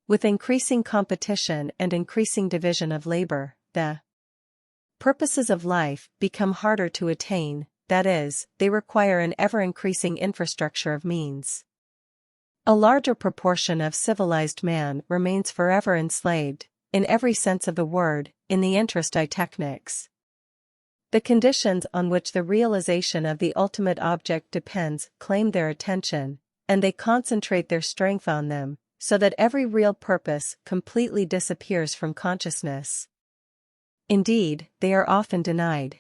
With increasing competition and increasing division of labor, the purposes of life become harder to attain, that is, they require an ever-increasing infrastructure of means. A larger proportion of civilized man remains forever enslaved, in every sense of the word, in the interest of techniques. The conditions on which the realization of the ultimate object depends claim their attention, and they concentrate their strength on them, so that every real purpose completely disappears from consciousness. Indeed, they are often denied.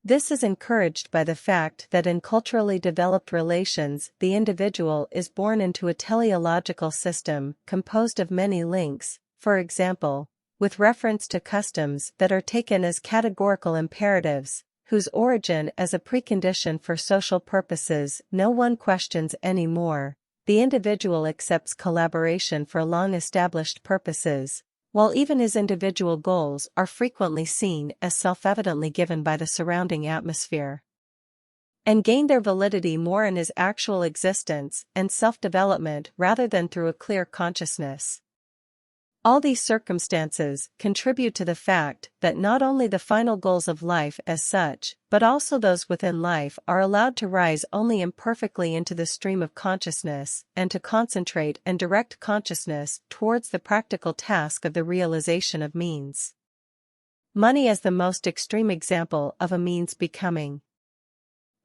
This is encouraged by the fact that in culturally developed relations the individual is born into a teleological system composed of many links, for example, with reference to customs that are taken as categorical imperatives, whose origin as a precondition for social purposes no one questions anymore. The individual accepts collaboration for long-established purposes, while even his individual goals are frequently seen as self-evidently given by the surrounding atmosphere, and gain their validity more in his actual existence and self-development rather than through a clear consciousness. All these circumstances contribute to the fact that not only the final goals of life as such, but also those within life are allowed to rise only imperfectly into the stream of consciousness and to concentrate and direct consciousness towards the practical task of the realization of means. Money as the most extreme example of a means becoming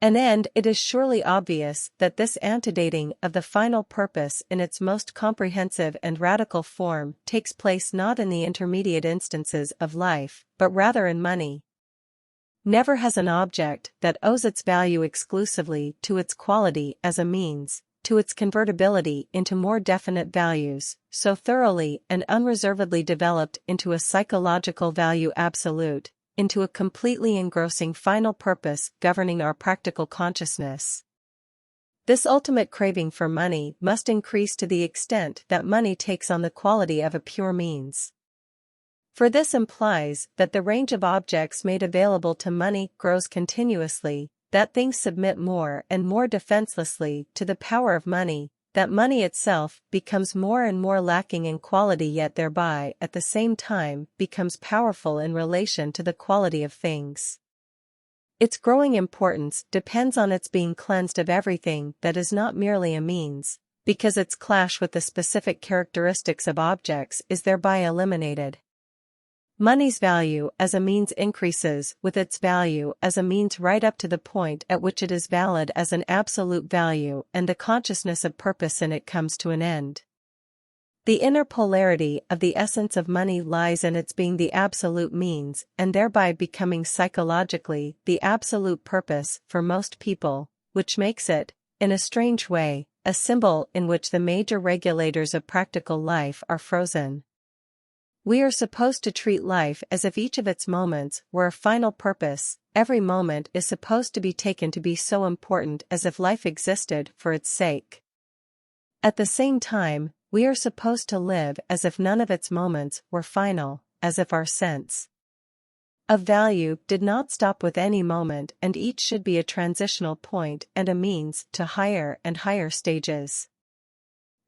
an end. It is surely obvious that this antedating of the final purpose in its most comprehensive and radical form takes place not in the intermediate instances of life, but rather in money. Never has an object that owes its value exclusively to its quality as a means, to its convertibility into more definite values, so thoroughly and unreservedly developed into a psychological value absolute, into a completely engrossing final purpose governing our practical consciousness. This ultimate craving for money must increase to the extent that money takes on the quality of a pure means. For this implies that the range of objects made available to money grows continuously, that things submit more and more defenselessly to the power of money, that money itself becomes more and more lacking in quality yet thereby at the same time becomes powerful in relation to the quality of things. Its growing importance depends on its being cleansed of everything that is not merely a means, because its clash with the specific characteristics of objects is thereby eliminated. Money's value as a means increases with its value as a means right up to the point at which it is valid as an absolute value, and the consciousness of purpose in it comes to an end. The inner polarity of the essence of money lies in its being the absolute means and thereby becoming psychologically the absolute purpose for most people, which makes it, in a strange way, a symbol in which the major regulators of practical life are frozen. We are supposed to treat life as if each of its moments were a final purpose. Every moment is supposed to be taken to be so important as if life existed for its sake. At the same time, we are supposed to live as if none of its moments were final, as if our sense of value did not stop with any moment, and each should be a transitional point and a means to higher and higher stages.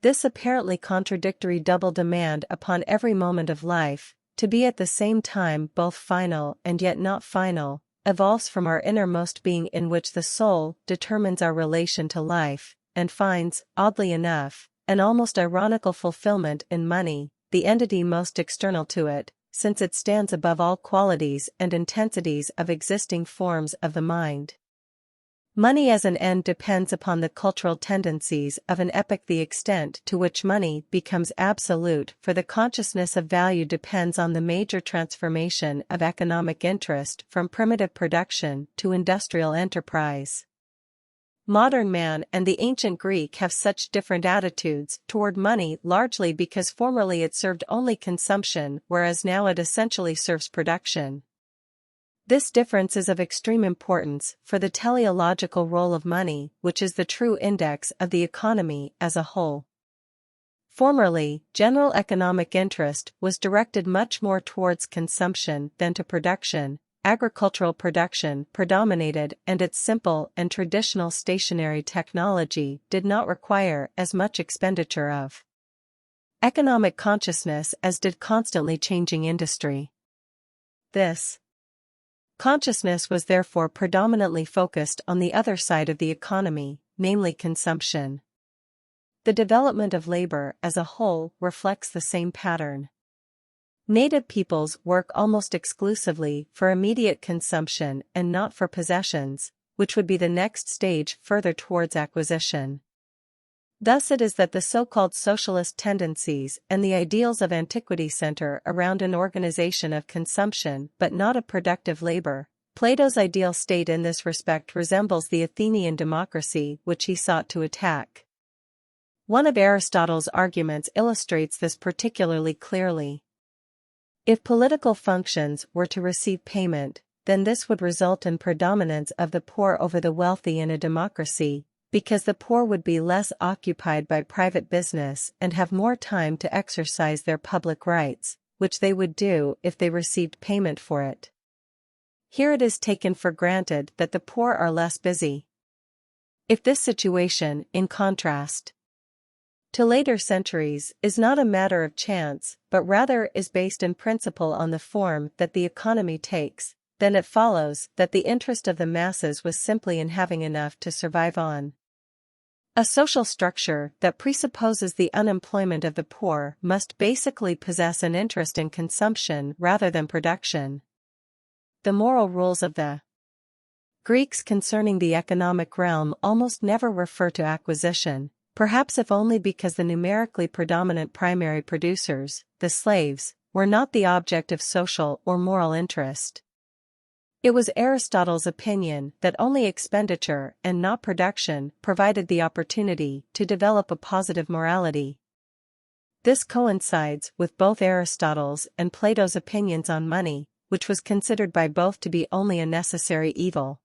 This apparently contradictory double demand upon every moment of life, to be at the same time both final and yet not final, evolves from our innermost being in which the soul determines our relation to life, and finds, oddly enough, an almost ironical fulfillment in money, the entity most external to it, since it stands above all qualities and intensities of existing forms of the mind. Money as an end depends upon the cultural tendencies of an epoch. The extent to which money becomes absolute for the consciousness of value depends on the major transformation of economic interest from primitive production to industrial enterprise. Modern man and the ancient Greek have such different attitudes toward money largely because formerly it served only consumption, whereas now it essentially serves production. This difference is of extreme importance for the teleological role of money, which is the true index of the economy as a whole. Formerly, general economic interest was directed much more towards consumption than to production. Agricultural production predominated, and its simple and traditional stationary technology did not require as much expenditure of economic consciousness as did constantly changing industry. This consciousness was therefore predominantly focused on the other side of the economy, namely consumption. The development of labor as a whole reflects the same pattern. Native peoples work almost exclusively for immediate consumption and not for possessions, which would be the next stage further towards acquisition. Thus it is that the so-called socialist tendencies and the ideals of antiquity center around an organization of consumption but not of productive labor. Plato's ideal state in this respect resembles the Athenian democracy which he sought to attack. One of Aristotle's arguments illustrates this particularly clearly. If political functions were to receive payment, then this would result in predominance of the poor over the wealthy in a democracy, because the poor would be less occupied by private business and have more time to exercise their public rights, which they would do if they received payment for it. Here it is taken for granted that the poor are less busy. If this situation, in contrast to later centuries, is not a matter of chance, but rather is based in principle on the form that the economy takes, then it follows that the interest of the masses was simply in having enough to survive on. A social structure that presupposes the unemployment of the poor must basically possess an interest in consumption rather than production. The moral rules of the Greeks concerning the economic realm almost never refer to acquisition, perhaps if only because the numerically predominant primary producers, the slaves, were not the object of social or moral interest. It was Aristotle's opinion that only expenditure and not production provided the opportunity to develop a positive morality. This coincides with both Aristotle's and Plato's opinions on money, which was considered by both to be only a necessary evil.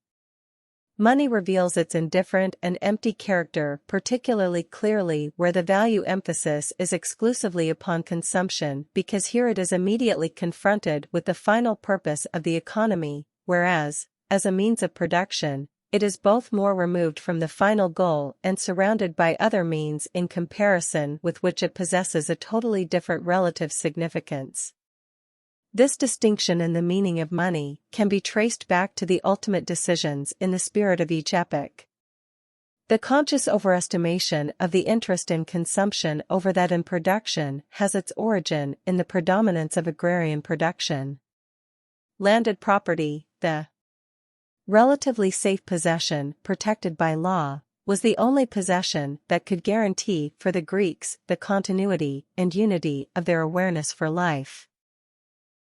Money reveals its indifferent and empty character particularly clearly where the value emphasis is exclusively upon consumption, because here it is immediately confronted with the final purpose of the economy, whereas, as a means of production, it is both more removed from the final goal and surrounded by other means in comparison with which it possesses a totally different relative significance. This distinction in the meaning of money can be traced back to the ultimate decisions in the spirit of each epoch. The conscious overestimation of the interest in consumption over that in production has its origin in the predominance of agrarian production. Landed property, the relatively safe possession protected by law, was the only possession that could guarantee for the Greeks the continuity and unity of their awareness for life.